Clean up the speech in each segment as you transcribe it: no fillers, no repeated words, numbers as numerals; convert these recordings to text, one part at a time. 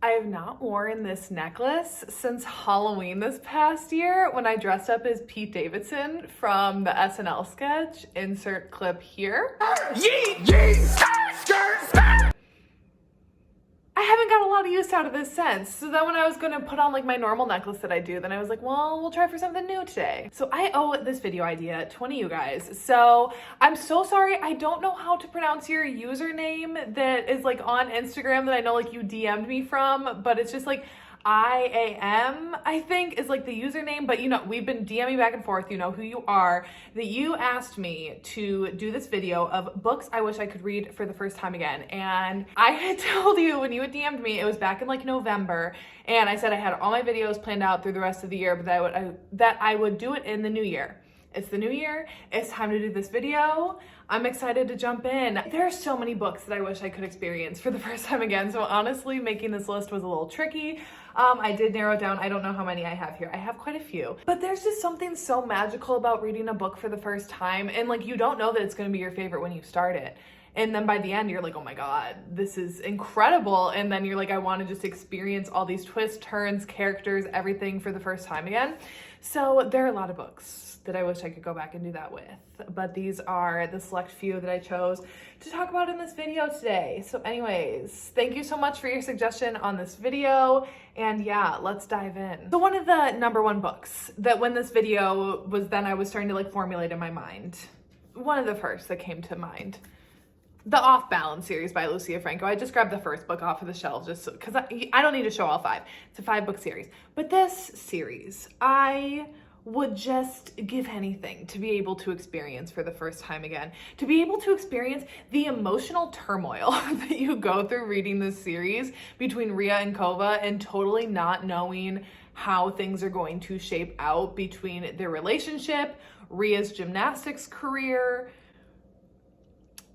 I have not worn this necklace since Halloween this past year when I dressed up as Pete Davidson from the SNL sketch. Insert clip here. I haven't got a lot of use out of this since. So then when I was gonna put on like my normal necklace that I do, then I was like, well, we'll try for something new today. So I owe this video idea to one of you guys. So I'm so sorry. I don't know how to pronounce your username that is like on Instagram that I know like you DM'd me from, but it's just like IAM, I think is like the username, but you know, we've been DMing back and forth, you know who you are, that you asked me to do this video of books I wish I could read for the first time again. And I had told you when you had DM'd me, it was back in like November, and I said I had all my videos planned out through the rest of the year, but that I would do it in the new year. It's the new year, it's time to do this video. I'm excited to jump in. There are so many books that I wish I could experience for the first time again, so honestly, making this list was a little tricky. I did narrow it down. I don't know how many I have here. I have quite a few. But there's just something so magical about reading a book for the first time, and like you don't know that it's gonna be your favorite when you start it. And then by the end, you're like, oh my God, this is incredible. And then you're like, I want to just experience all these twists, turns, characters, everything for the first time again. So there are a lot of books that I wish I could go back and do that with. But these are the select few that I chose to talk about in this video today. So anyways, thank you so much for your suggestion on this video. And yeah, let's dive in. So one of the number one books that when this video was then I was starting to like formulate in my mind, one of the first that came to mind, the Off Balance series by Lucia Franco. I just grabbed the first book off of the shelf just because I don't need to show all five. It's a 5-book series. But this series, I would just give anything to be able to experience for the first time again. To be able to experience the emotional turmoil that you go through reading this series between Rhea and Kova and totally not knowing how things are going to shape out between their relationship, Rhea's gymnastics career,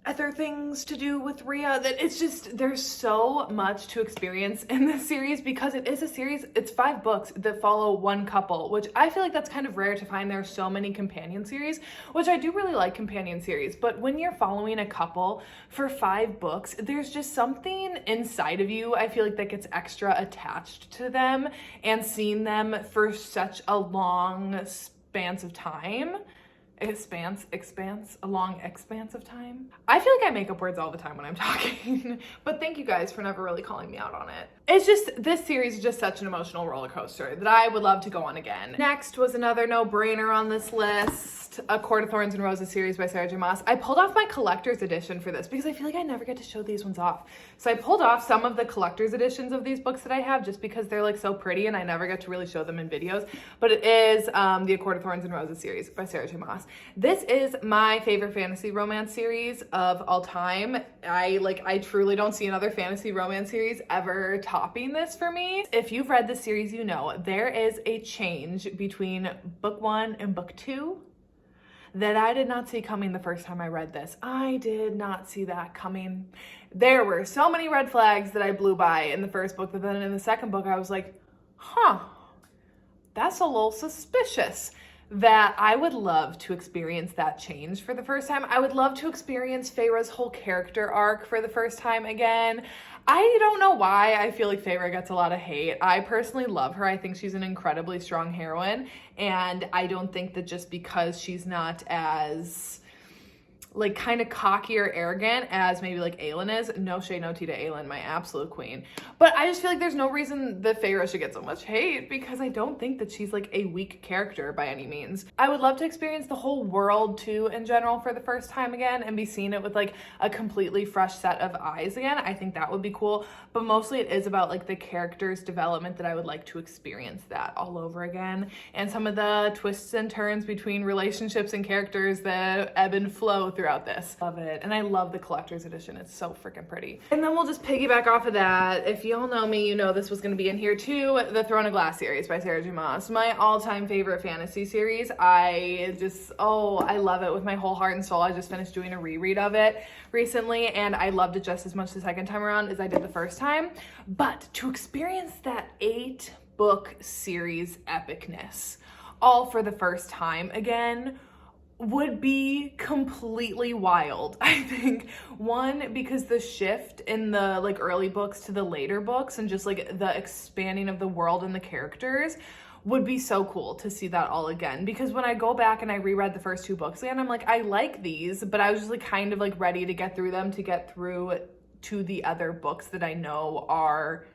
other things to do with Rhea, that it's just, there's so much to experience in this series because it is a series, it's 5 books that follow one couple, which I feel like that's kind of rare to find. There are so many companion series, which I do really like companion series, but when you're following a couple for 5 books, there's just something inside of you, I feel like, that gets extra attached to them, and seeing them for such a long span of time. A long expanse of time. I feel like I make up words all the time when I'm talking, but thank you guys for never really calling me out on it. It's just, this series is just such an emotional roller coaster that I would love to go on again. Next was another no-brainer on this list, A Court of Thorns and Roses series by Sarah J. Maas. I pulled off my collector's edition for this because I feel like I never get to show these ones off. So I pulled off some of the collector's editions of these books that I have just because they're like so pretty and I never get to really show them in videos. But it is the A Court of Thorns and Roses series by Sarah J. Maas. This is my favorite fantasy romance series of all time. I truly don't see another fantasy romance series ever topping this for me. If you've read this series, you know there is a change between book 1 and book 2 that I did not see coming the first time I read this. I did not see that coming. There were so many red flags that I blew by in the first book, but then in the second book I was like, huh, that's a little suspicious. That I would love to experience that change for the first time. I would love to experience Feyre's whole character arc for the first time again. I don't know why I feel like Feyre gets a lot of hate. I personally love her. I think she's an incredibly strong heroine, and I don't think that just because she's not as like kind of cocky or arrogant as maybe like Aelin is. No shade, no tea to Aelin, my absolute queen. But I just feel like there's no reason that Feyre should get so much hate because I don't think that she's like a weak character by any means. I would love to experience the whole world too in general for the first time again and be seeing it with like a completely fresh set of eyes again. I think that would be cool. But mostly it is about like the character's development that I would like to experience that all over again. And some of the twists and turns between relationships and characters that ebb and flow throughout this. Love it. And I love the collector's edition. It's so freaking pretty. And then we'll just piggyback off of that. If y'all know me, you know this was going to be in here too. The Throne of Glass series by Sarah J. Maas. My all-time favorite fantasy series. I love it with my whole heart and soul. I just finished doing a reread of it recently and I loved it just as much the second time around as I did the first time. But to experience that 8-book series epicness all for the first time again would be completely wild. I think, one, because the shift in the like early books to the later books and just like the expanding of the world and the characters would be so cool to see that all again. Because when I go back and I reread the first 2 books again, I'm like, I like these, but I was just like kind of like ready to get through them to get through to the other books that I know are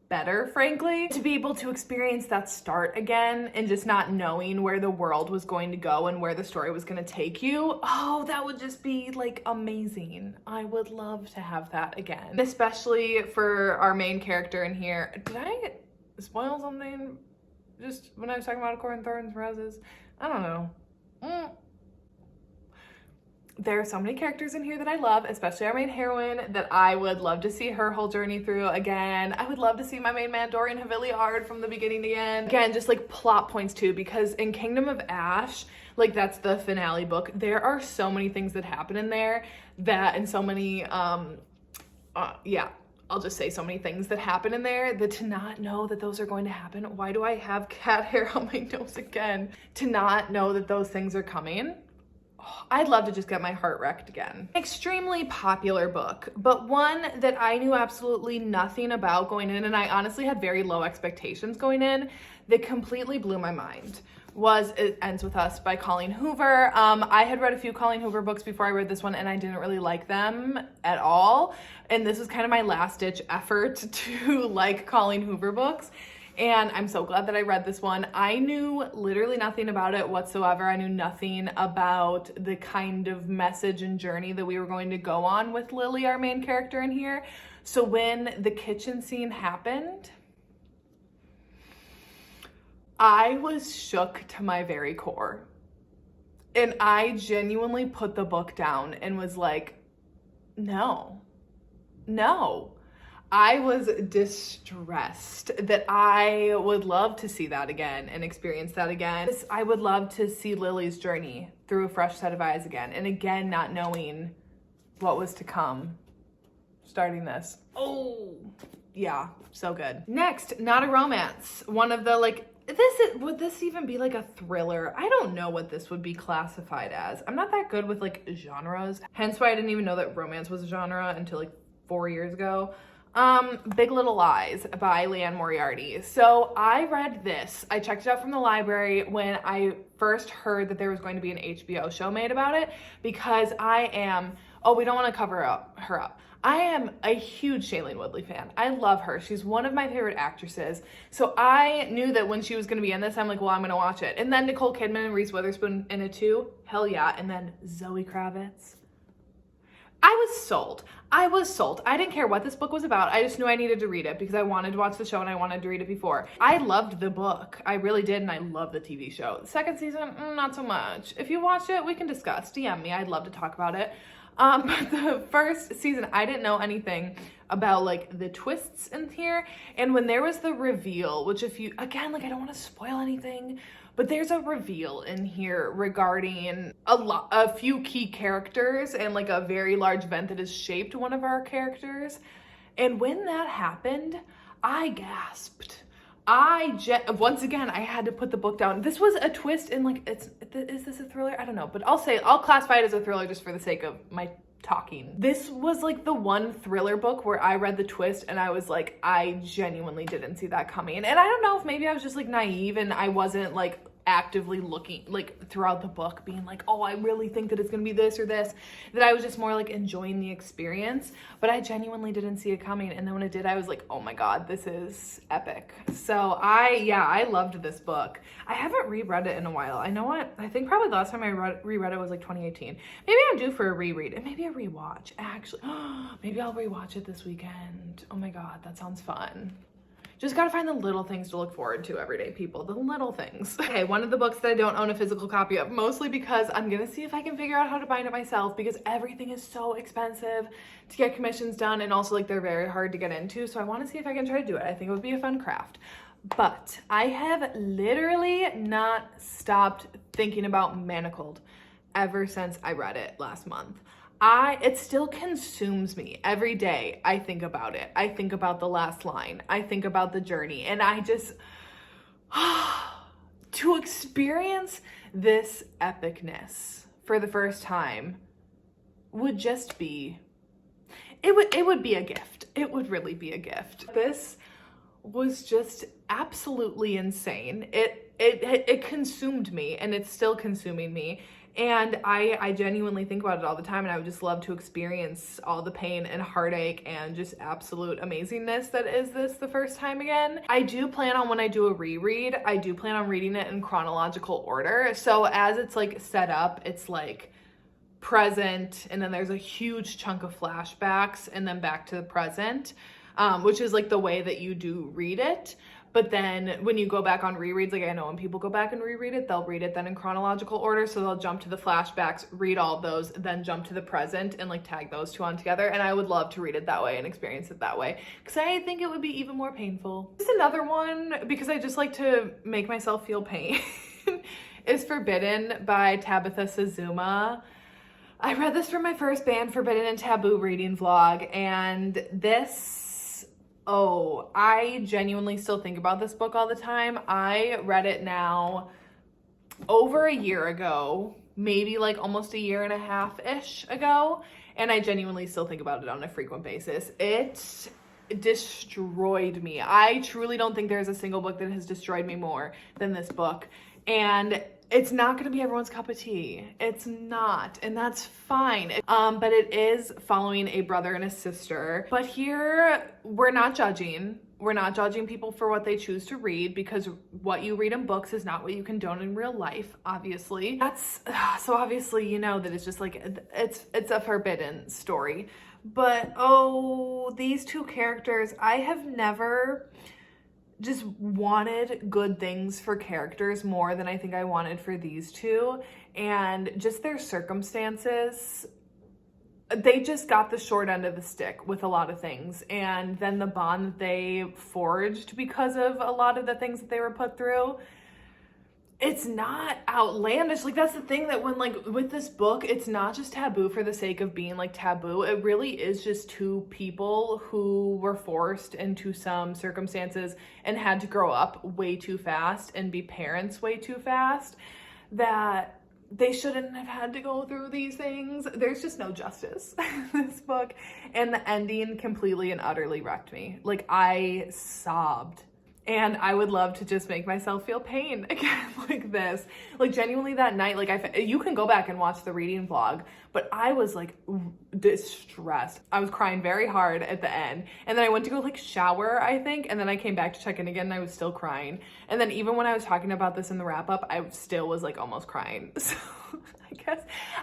better, frankly. To be able to experience that start again and just not knowing where the world was going to go and where the story was going to take you, oh, that would just be like amazing. I would love to have that again, especially for our main character in here. Did I spoil something just when I was talking about Court and Thorns and Roses? I don't know. There are so many characters in here that I love, especially our main heroine, that I would love to see her whole journey through again. I would love to see my main man, Dorian Ard from the beginning to end. Again, just like plot points too, because in Kingdom of Ash, like that's the finale book, there are so many things that happen in there that, and so many, I'll just say so many things that happen in there that to not know that those are going to happen. Why do I have cat hair on my nose again? To not know that those things are coming. I'd love to just get my heart wrecked again. Extremely popular book, but one that I knew absolutely nothing about going in, and I honestly had very low expectations going in, that completely blew my mind, was It Ends With Us by Colleen Hoover. I had read a few Colleen Hoover books before I read this one, and I didn't really like them at all. And this was kind of my last ditch effort to like Colleen Hoover books. And I'm so glad that I read this one. I knew literally nothing about it whatsoever. I knew nothing about the kind of message and journey that we were going to go on with Lily, our main character in here. So when the kitchen scene happened, I was shook to my very core. And I genuinely put the book down and was like, no. I was distressed that I would love to see that again and experience that again. I would love to see Lily's journey through a fresh set of eyes again. And again, not knowing what was to come starting this. Oh, yeah, so good. Next, not a romance. One of the would this even be like a thriller? I don't know what this would be classified as. I'm not that good with like genres. Hence why I didn't even know that romance was a genre until like 4 years ago. Big Little Lies by Liane Moriarty. So I read this. I checked it out from the library when I first heard that there was going to be an HBO show made about it, because we don't want to cover her up. I am a huge Shailene Woodley fan. I love her. She's one of my favorite actresses. So I knew that when she was going to be in this, I'm like, well, I'm going to watch it. And then Nicole Kidman and Reese Witherspoon in it too. Hell yeah. And then Zoe Kravitz. I was sold. I didn't care what this book was about. I just knew I needed to read it because I wanted to watch the show and I wanted to read it before. I loved the book. I really did, and I love the TV show. The second season, not so much. If you watch it, we can discuss. DM me. I'd love to talk about it. But the first season, I didn't know anything about like the twists in here. And when there was the reveal, which I don't want to spoil anything, but there's a reveal in here regarding a few key characters and like a very large event that has shaped one of our characters. And when that happened, I gasped. Once again, I had to put the book down. This was a twist in like, is this a thriller? I don't know, but I'll classify it as a thriller just for the sake of my talking. This was like the one thriller book where I read the twist and I was like, I genuinely didn't see that coming. And I don't know if maybe I was just like naive and I wasn't like actively looking like throughout the book being like, oh, I really think that it's gonna be this or this, that I was just more like enjoying the experience, but I genuinely didn't see it coming. And then when it did, I was like, oh my god, this is epic. So I loved this book. I haven't reread it in a while. I know what, I think probably the last time I reread it was like 2018. Maybe I'm due for a reread and maybe a rewatch actually. Maybe I'll rewatch it this weekend. Oh my god, that sounds fun. Just gotta find the little things to look forward to every day, people. The little things. Okay, one of the books that I don't own a physical copy of, mostly because I'm gonna see if I can figure out how to bind it myself, because everything is so expensive to get commissions done, and also like they're very hard to get into, so I wanna see if I can try to do it. I think it would be a fun craft. But I have literally not stopped thinking about Manacled ever since I read it last month. It still consumes me every day. I think about it. I think about the last line. I think about the journey. And I just, to experience this epicness for the first time would just be, it would be a gift. It would really be a gift. This was just absolutely insane. It consumed me, and it's still consuming me. And I genuinely think about it all the time, and I would just love to experience all the pain and heartache and just absolute amazingness that is this the first time again. I do plan on, when I do a reread, I do plan on reading it in chronological order. So as it's like set up, it's like present, and then there's a huge chunk of flashbacks, and then back to the present, which is like the way that you do read it. But then when you go back on rereads, like I know when people go back and reread it, they'll read it then in chronological order. So they'll jump to the flashbacks, read all of those, then jump to the present and like tag those two on together. And I would love to read it that way and experience it that way, because I think it would be even more painful. This is another one, because I just like to make myself feel pain, is Forbidden by Tabitha Suzuma. I read this for my first Banned, Forbidden, and Taboo reading vlog, and this, oh, I genuinely still think about this book all the time. I read it now over a year ago, maybe like almost a year and a half-ish ago, and I genuinely still think about it on a frequent basis. It destroyed me. I truly don't think there's a single book that has destroyed me more than this book, and it's not going to be everyone's cup of tea. It's not, and that's fine. But it is following a brother and a sister. But here, we're not judging. We're not judging people for what they choose to read, because what you read in books is not what you condone in real life, obviously. So obviously, you know that it's just like, it's a forbidden story. But, oh, these two characters, I have never just wanted good things for characters more than I think I wanted for these two, and just their circumstances, they just got the short end of the stick with a lot of things, and then the bond that they forged because of a lot of the things that they were put through, it's not outlandish. Like, that's the thing, that when, like, with this book, it's not just taboo for the sake of being like taboo. It really is just two people who were forced into some circumstances and had to grow up way too fast and be parents way too fast, that they shouldn't have had to go through these things. There's just no justice in this book, and the ending completely and utterly wrecked me. Like, I sobbed. And I would love to just make myself feel pain again like this. Like, genuinely that night, like, you can go back and watch the reading vlog, but I was like distressed. I was crying very hard at the end. And then I went to go like shower, I think. And then I came back to check in again, and I was still crying. And then even when I was talking about this in the wrap up, I still was like almost crying. So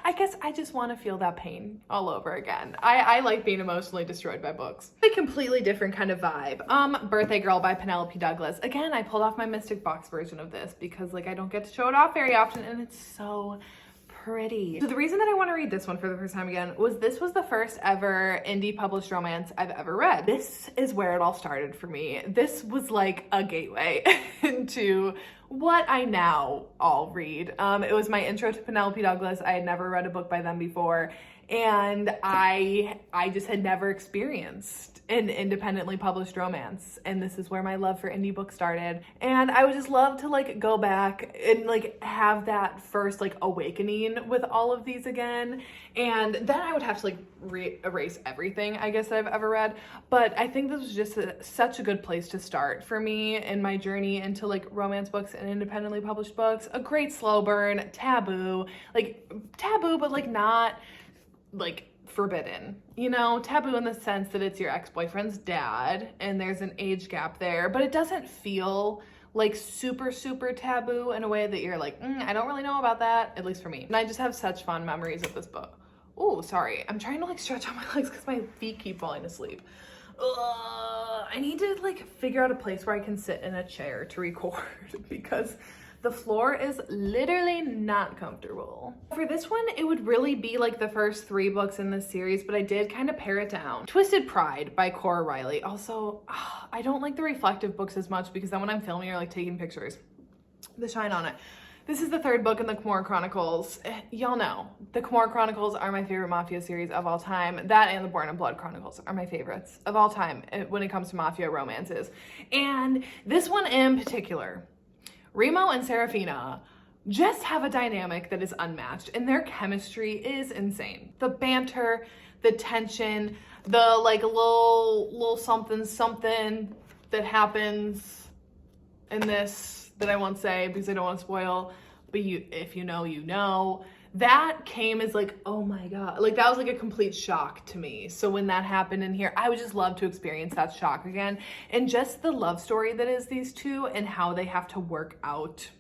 I guess I just want to feel that pain all over again. I like being emotionally destroyed by books. A completely different kind of vibe. Birthday Girl by Penelope Douglas. Again, I pulled off my Mystic Box version of this because, like, I don't get to show it off very often, and it's so pretty. So the reason that I want to read this one for the first time again was this was the first ever indie published romance I've ever read. This is where it all started for me. This was like a gateway into what I now all read. It was my intro to Penelope Douglas. I had never read a book by them before, and I just had never experienced an independently published romance, and this is where my love for indie books started. And I would just love to like go back and like have that first like awakening with all of these again, and then I would have to like erase everything I guess that I've ever read. But I think this was just such a good place to start for me in my journey into like romance books and independently published books. A great slow burn, taboo, but like not like forbidden, you know, taboo in the sense that it's your ex-boyfriend's dad and there's an age gap there, but it doesn't feel like super taboo in a way that you're like, I don't really know about that, at least for me. And I just have such fond memories of this book. Oh, sorry, I'm trying to like stretch out my legs because my feet keep falling asleep. I need to like figure out a place where I can sit in a chair to record because the floor is literally not comfortable. For this one, it would really be like the first 3 books in this series, but I did kind of pare it down. Twisted Pride by Cora Riley. Also, I don't like the reflective books as much because then when I'm filming or like taking pictures, the shine on it. This is the 3rd book in the Camorra Chronicles. Y'all know, the Camorra Chronicles are my favorite Mafia series of all time. That and the Born in Blood Chronicles are my favorites of all time when it comes to Mafia romances. And this one in particular, Remo and Serafina just have a dynamic that is unmatched, and their chemistry is insane. The banter, the tension, the like little something that happens in this that I won't say because I don't want to spoil, but if you know, you know. That came as like, oh my God, like that was like a complete shock to me. So when that happened in here, I would just love to experience that shock again. And just the love story that is these two and how they have to work out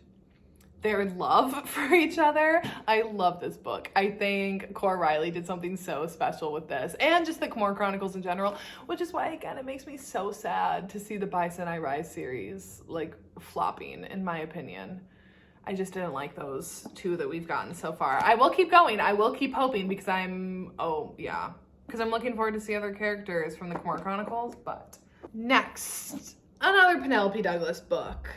their love for each other. I love this book. I think Cora Riley did something so special with this, and just the Khmor Chronicles in general, which is why, again, it makes me so sad to see the Bison I Rise series like flopping, in my opinion. I just didn't like those two that we've gotten so far. I will keep going. I will keep hoping because I'm looking forward to see other characters from the Khmor Chronicles. But next, another Penelope Douglas book,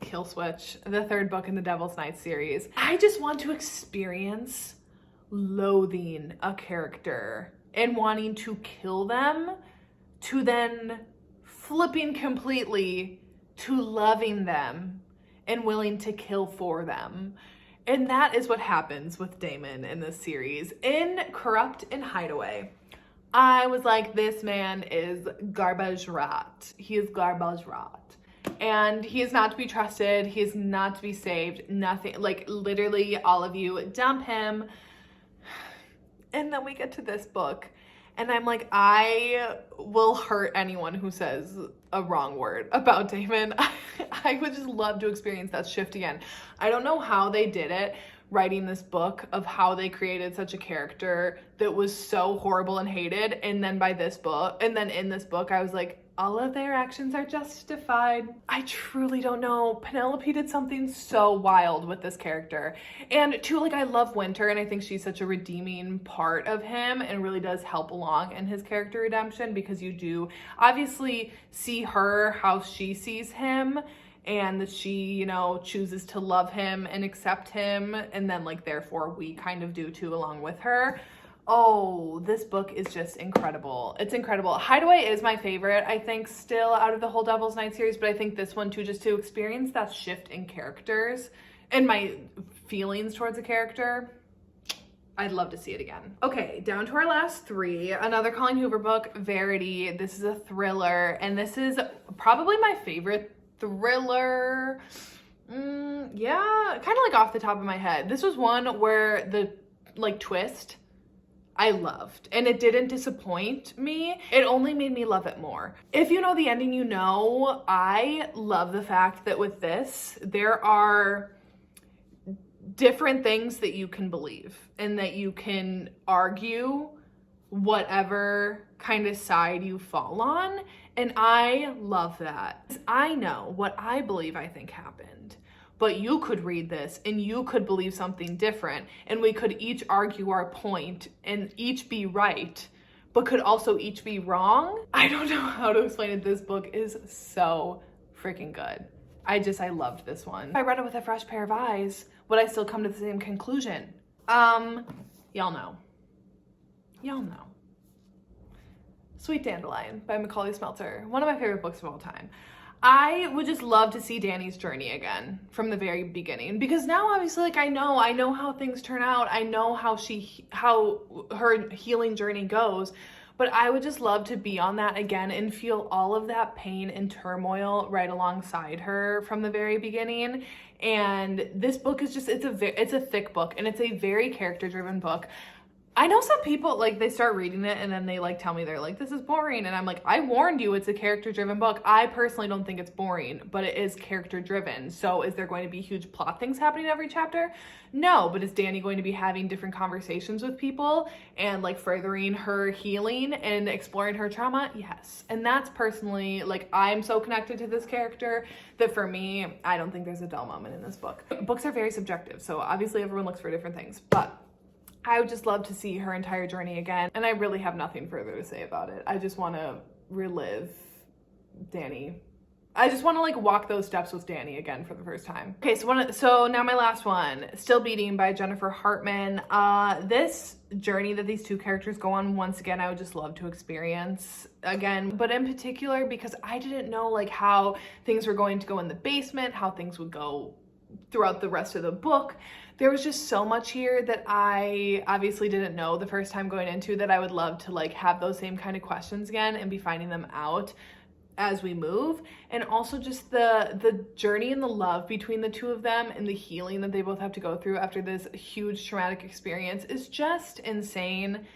Kill Switch, the third book in the Devil's Night series. I just want to experience loathing a character and wanting to kill them, to then flipping completely to loving them and willing to kill for them. And that is what happens with Damon in this series. In Corrupt and Hideaway, I was like, this man is garbage rat. He is garbage rat. And he is not to be trusted. He is not to be saved. Nothing. Like, literally, all of you dump him. And then we get to this book. And I'm like, I will hurt anyone who says a wrong word about Damon. I would just love to experience that shift again. I don't know how they did it, writing this book, of how they created such a character that was so horrible and hated. And then in this book, I was like, all of their actions are justified. I truly don't know. Penelope did something so wild with this character. And too, like, I love Winter, and I think she's such a redeeming part of him and really does help along in his character redemption, because you do obviously see her, how she sees him, and that she, you know, chooses to love him and accept him, and then, like, therefore we kind of do too along with her. Oh, this book is just incredible. It's incredible. Hideaway is my favorite, I think, still out of the whole Devil's Night series, but I think this one too, just to experience that shift in characters and my feelings towards a character, I'd love to see it again. Okay, down to our last three. Another Colleen Hoover book, Verity. This is a thriller, and this is probably my favorite thriller. Yeah, kind of like off the top of my head. This was one where the like twist I loved, and it didn't disappoint me. It only made me love it more. If you know the ending, you know, I love the fact that with this, there are different things that you can believe and that you can argue whatever kind of side you fall on. And I love that. I know what I believe I think happened, but you could read this and you could believe something different, and we could each argue our point and each be right, but could also each be wrong. I don't know how to explain it. This book is so freaking good. I loved this one. If I read it with a fresh pair of eyes, would I still come to the same conclusion? Y'all know. Y'all know. Sweet Dandelion by Macaulay Smelter. One of my favorite books of all time. I would just love to see Dani's journey again from the very beginning, because now obviously, like, I know how things turn out. I know how her healing journey goes, but I would just love to be on that again and feel all of that pain and turmoil right alongside her from the very beginning. And this book is just, it's a thick book, and it's a very character-driven book. I know some people, like, they start reading it and then they, like, tell me they're like, this is boring. And I'm like, I warned you, it's a character-driven book. I personally don't think it's boring, but it is character-driven. So is there going to be huge plot things happening every chapter? No, but is Dani going to be having different conversations with people and, like, furthering her healing and exploring her trauma? Yes. And that's personally, like, I'm so connected to this character that for me, I don't think there's a dull moment in this book. Books are very subjective, so obviously everyone looks for different things, but I would just love to see her entire journey again, and I really have nothing further to say about it. I just want to relive Dani. I just want to, like, walk those steps with Dani again for the first time. Okay, so now my last one, Still Beating by Jennifer Hartman. This journey that these two characters go on, once again, I would just love to experience again, but in particular because I didn't know, like, how things were going to go in the basement, how things would go throughout the rest of the book. There was just so much here that I obviously didn't know the first time going into, that I would love to like have those same kind of questions again and be finding them out as we move. And also just the journey and the love between the two of them and the healing that they both have to go through after this huge traumatic experience is just insane.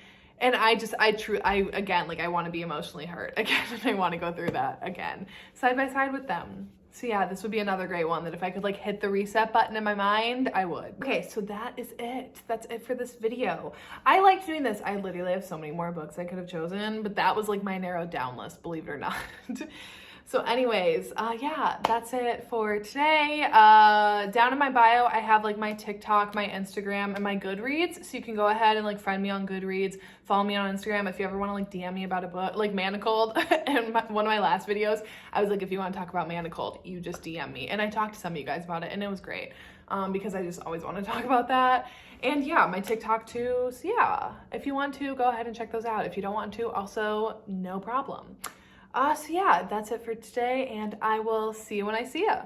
And I again, like, I want to be emotionally hurt again, and I want to go through that again side by side with them. So yeah, this would be another great one that if I could like hit the reset button in my mind, I would. Okay, so that is it. That's it for this video. I liked doing this. I literally have so many more books I could have chosen, but that was like my narrowed down list, believe it or not. So anyways, yeah, that's it for today. Down in my bio, I have like my TikTok, my Instagram, and my Goodreads. So you can go ahead and like friend me on Goodreads, follow me on Instagram if you ever want to like DM me about a book, like Manacled. And one of my last videos, I was like, if you want to talk about Manacled, you just DM me. And I talked to some of you guys about it, and it was great because I just always want to talk about that. And yeah, my TikTok too. So yeah, if you want to, go ahead and check those out. If you don't want to, also no problem. So yeah, that's it for today, and I will see you when I see ya.